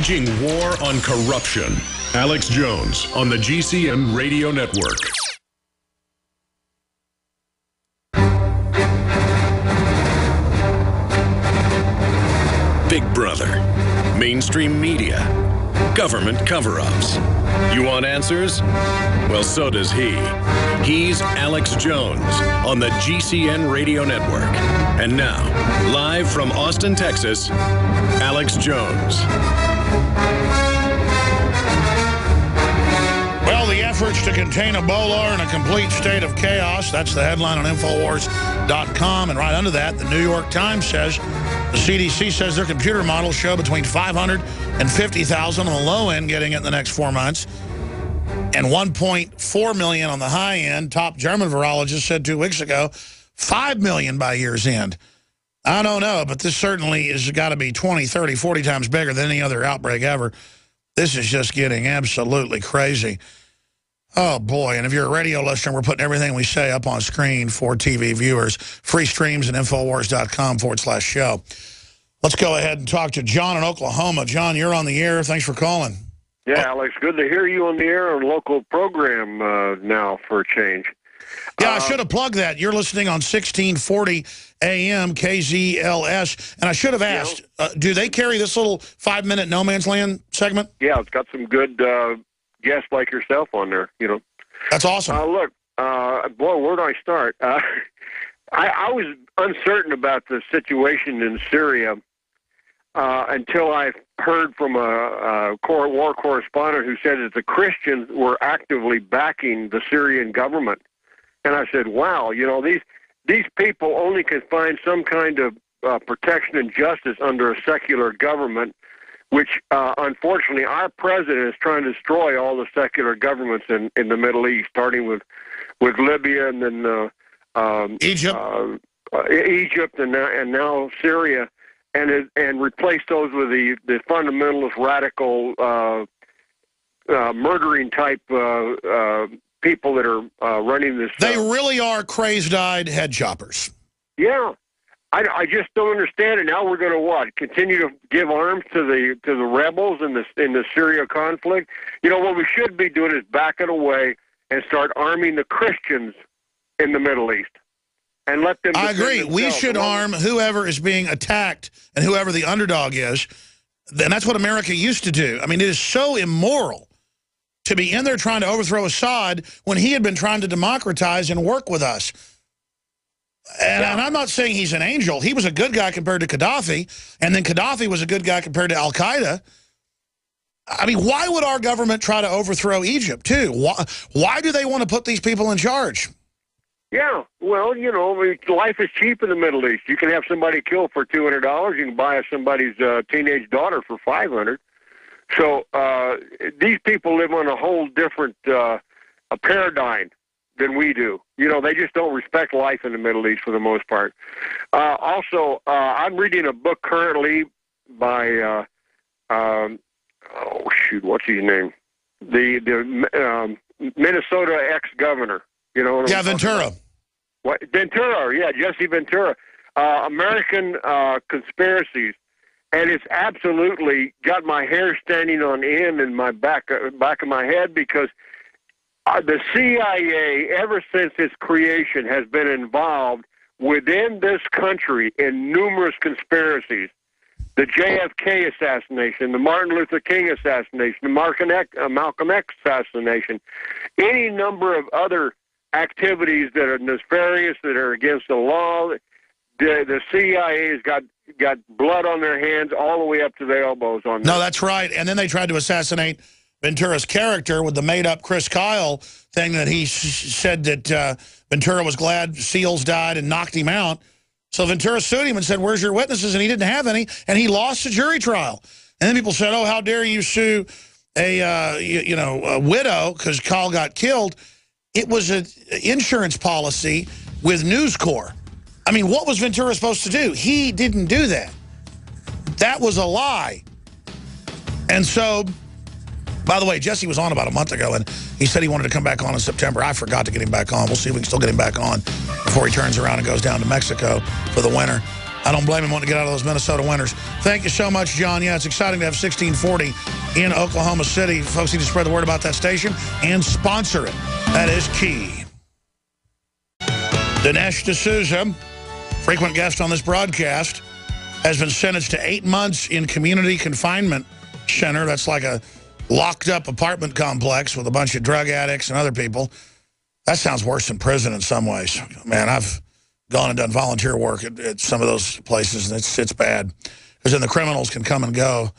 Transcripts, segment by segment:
Waging war on corruption. Alex Jones on the GCN Radio Network. Big Brother, mainstream media, government cover-ups. You want answers? Well, so does he. He's Alex Jones on the GCN Radio Network. And now, live from Austin, Texas, Alex Jones. Well, the efforts to contain Ebola are in a complete state of chaos. That's the headline on Infowars.com. And right under that, the New York Times says the CDC says their computer models show between 500 and 50,000 on the low end getting it in the next 4 months, and 1.4 million on the high end. Top German virologist said 2 weeks ago, 5 million by year's end. I don't know, but this certainly has got to be 20, 30, 40 times bigger than any other outbreak ever. This is just getting absolutely crazy. Oh, boy. And if you're a radio listener, we're putting everything we say up on screen for TV viewers. Free streams at Infowars.com/show. Let's go ahead and talk to John in Oklahoma. John, you're on the air. Thanks for calling. Yeah, Alex, good to hear you on the air on a local program now for a change. Yeah, I should have plugged that. You're listening on 1640 AM KZLS. And I should have asked, do they carry this little 5-minute no man's land segment? Yeah, it's got some good guests like yourself on there, you know. That's awesome. Look, boy, where do I start? I was uncertain about the situation in Syria until I heard from a war correspondent who said that the Christians were actively backing the Syrian government. And I said, wow, you know, these people only can find some kind of protection and justice under a secular government, which, unfortunately, our president is trying to destroy all the secular governments in the Middle East, starting with Libya and then Egypt and now Syria, and replace those with the fundamentalist, radical, murdering type people that are running this. They really are crazed-eyed head choppers. Yeah. I just don't understand it. Now we're going to what? Continue to give arms to the rebels in the Syria conflict? You know, what we should be doing is backing away and start arming the Christians in the Middle East and let them. I agree. We should arm whoever is being attacked and whoever the underdog is. And that's what America used to do. I mean, it is so immoral to be in there trying to overthrow Assad when he had been trying to democratize and work with us. And I'm not saying he's an angel. He was a good guy compared to Gaddafi, and then Gaddafi was a good guy compared to Al-Qaeda. I mean, why would our government try to overthrow Egypt, too? Why do they want to put these people in charge? Yeah, well, you know, life is cheap in the Middle East. You can have somebody killed for $200. You can buy somebody's teenage daughter for $500. So these people live on a whole different a paradigm than we do. You know, they just don't respect life in the Middle East for the most part. Also, I'm reading a book currently by, what's his name? The Minnesota ex-governor. You know what I'm Ventura. What? Ventura, yeah, Jesse Ventura. American Conspiracies. And it's absolutely got my hair standing on end in my back of my head because the CIA, ever since its creation, has been involved within this country in numerous conspiracies. The JFK assassination, the Martin Luther King assassination, the Malcolm X assassination, any number of other activities that are nefarious, that are against the law. The CIA has got blood on their hands all the way up to their elbows on that. No, that's right. And then they tried to assassinate Ventura's character with the made-up Chris Kyle thing that he said that Ventura was glad SEALs died and knocked him out. So Ventura sued him and said, where's your witnesses? And he didn't have any, and he lost a jury trial. And then people said, oh, how dare you sue a widow because Kyle got killed. It was an insurance policy with News Corp. I mean, what was Ventura supposed to do? He didn't do that. That was a lie. And so, by the way, Jesse was on about a month ago, and he said he wanted to come back on in September. I forgot to get him back on. We'll see if we can still get him back on before he turns around and goes down to Mexico for the winter. I don't blame him wanting to get out of those Minnesota winters. Thank you so much, John. Yeah, it's exciting to have 1640 in Oklahoma City. Folks need to spread the word about that station and sponsor it. That is key. Dinesh D'Souza, frequent guest on this broadcast, has been sentenced to 8 months in community confinement center. That's like a locked-up apartment complex with a bunch of drug addicts and other people. That sounds worse than prison in some ways. Man, I've gone and done volunteer work at some of those places, and it's bad. Because then the criminals can come and go.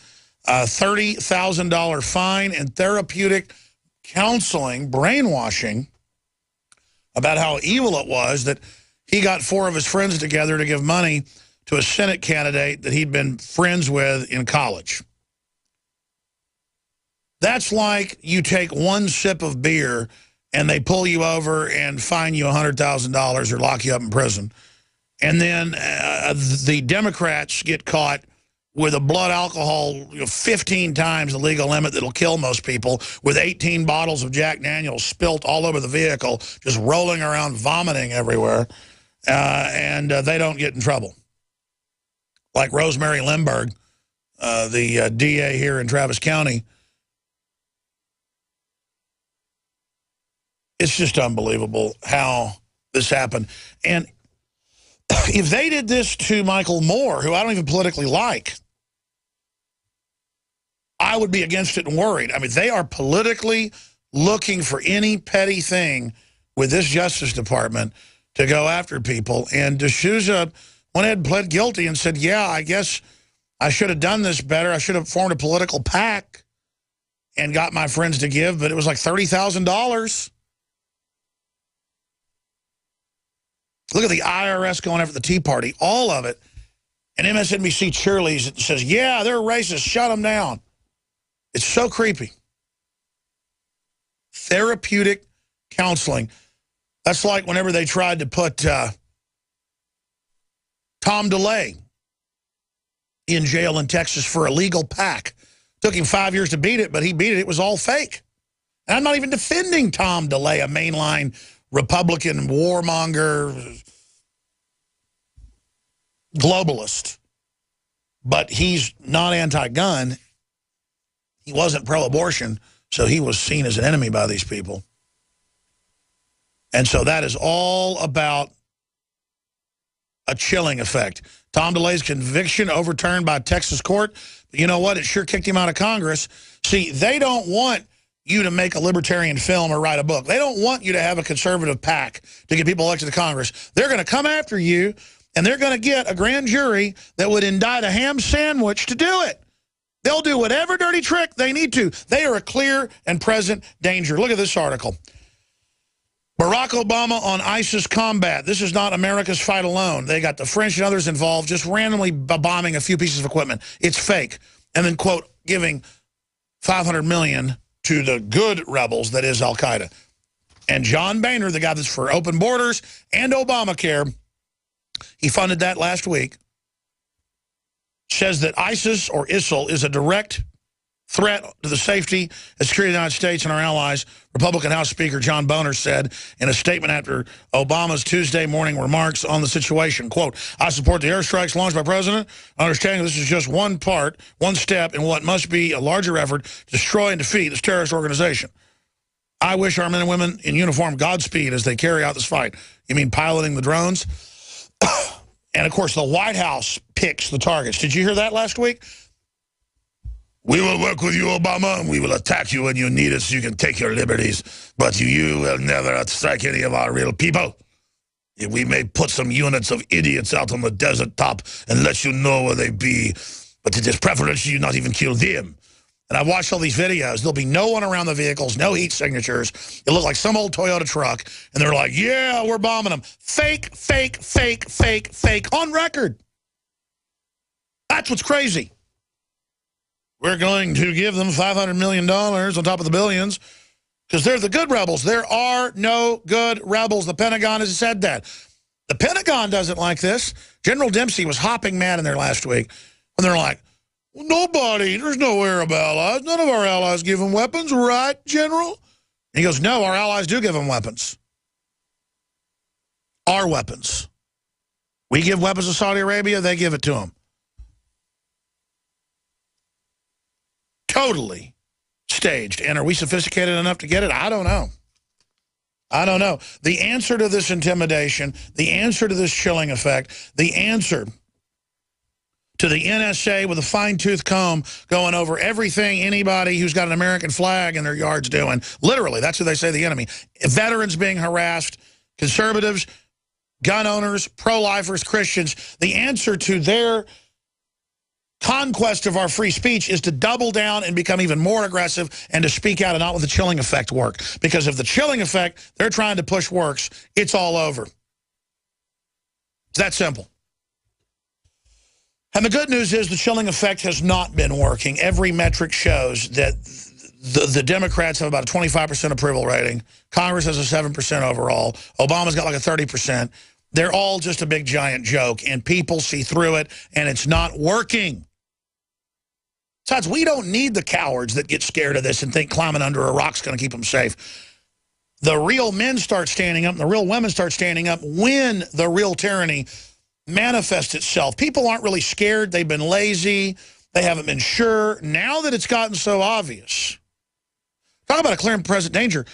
$30,000 fine and therapeutic counseling, brainwashing, about how evil it was that he got 4 of his friends together to give money to a Senate candidate that he'd been friends with in college. That's like you take 1 sip of beer and they pull you over and fine you $100,000 or lock you up in prison. And then the Democrats get caught with a blood alcohol 15 times the legal limit that'll kill most people, with 18 bottles of Jack Daniels spilt all over the vehicle, just rolling around, vomiting everywhere, and they don't get in trouble. Like Rosemary Lindbergh, the DA here in Travis County. It's just unbelievable how this happened. And if they did this to Michael Moore, who I don't even politically like, I would be against it and worried. I mean, they are politically looking for any petty thing with this Justice Department to go after people. And D'Souza went ahead and pled guilty and said, yeah, I guess I should have done this better. I should have formed a political PAC and got my friends to give, but it was like $30,000. Look at the IRS going after the Tea Party, all of it. And MSNBC cheerleads it and says, yeah, they're racist, shut them down. It's so creepy. Therapeutic counseling. That's like whenever they tried to put Tom DeLay in jail in Texas for illegal PAC. Took him 5 years to beat it, but he beat it. It was all fake. And I'm not even defending Tom DeLay, a mainline Republican warmonger, globalist. But he's not anti-gun. He wasn't pro-abortion, so he was seen as an enemy by these people. And so that is all about a chilling effect. Tom DeLay's conviction overturned by Texas court. But you know what? It sure kicked him out of Congress. See, they don't want you to make a libertarian film or write a book. They don't want you to have a conservative PAC to get people elected to Congress. They're going to come after you, and they're going to get a grand jury that would indict a ham sandwich to do it. They'll do whatever dirty trick they need to. They are a clear and present danger. Look at this article. Barack Obama on ISIS combat. This is not America's fight alone. They got the French and others involved, just randomly bombing a few pieces of equipment. It's fake. And then, quote, giving $500 million to the good rebels, that is Al-Qaeda. And John Boehner, the guy that's for open borders and Obamacare, he funded that last week, says that ISIS or ISIL is a direct threat to the safety and security of the United States and our allies. Republican House Speaker John Boehner said in a statement after Obama's Tuesday morning remarks on the situation, quote, I support the airstrikes launched by President, understanding this is just one step in what must be a larger effort to destroy and defeat this terrorist organization. I wish our men and women in uniform Godspeed as they carry out this fight. You mean piloting the drones? And, of course, the White House picks the targets. Did you hear that last week? We will work with you, Obama, and we will attack you when you need us so you can take your liberties. But you will never strike any of our real people. We may put some units of idiots out on the desert top and let you know where they be. But it is preferential you not even kill them. And I've watched all these videos. There'll be no one around the vehicles, no heat signatures. It looks like some old Toyota truck. And they're like, yeah, we're bombing them. Fake, fake, fake, fake, fake. On record. That's what's crazy. We're going to give them $500 million on top of the billions because they're the good rebels. There are no good rebels. The Pentagon has said that. The Pentagon doesn't like this. General Dempsey was hopping mad in there last week. And they're like, well, nobody, there's no Arab allies. None of our allies give them weapons, right, General? And he goes, no, our allies do give them weapons. Our weapons. We give weapons to Saudi Arabia, they give it to them. Totally staged. And are we sophisticated enough to get it? I don't know. I don't know. The answer to this intimidation, the answer to this chilling effect, the answer to the NSA with a fine-tooth comb going over everything anybody who's got an American flag in their yard's doing. Literally, that's who they say the enemy. Veterans being harassed, conservatives, gun owners, pro-lifers, Christians. The answer to their conquest of our free speech is to double down and become even more aggressive and to speak out and not let the chilling effect work. Because if the chilling effect they're trying to push works, it's all over. It's that simple. And the good news is the chilling effect has not been working. Every metric shows that the Democrats have about a 25% approval rating. Congress has a 7% overall. Obama's got like a 30%. They're all just a big, giant joke, and people see through it, and it's not working. Besides, we don't need the cowards that get scared of this and think climbing under a rock's going to keep them safe. The real men start standing up, and the real women start standing up when the real tyranny manifests itself. People aren't really scared. They've been lazy. They haven't been sure. Now that it's gotten so obvious, talk about a clear and present danger.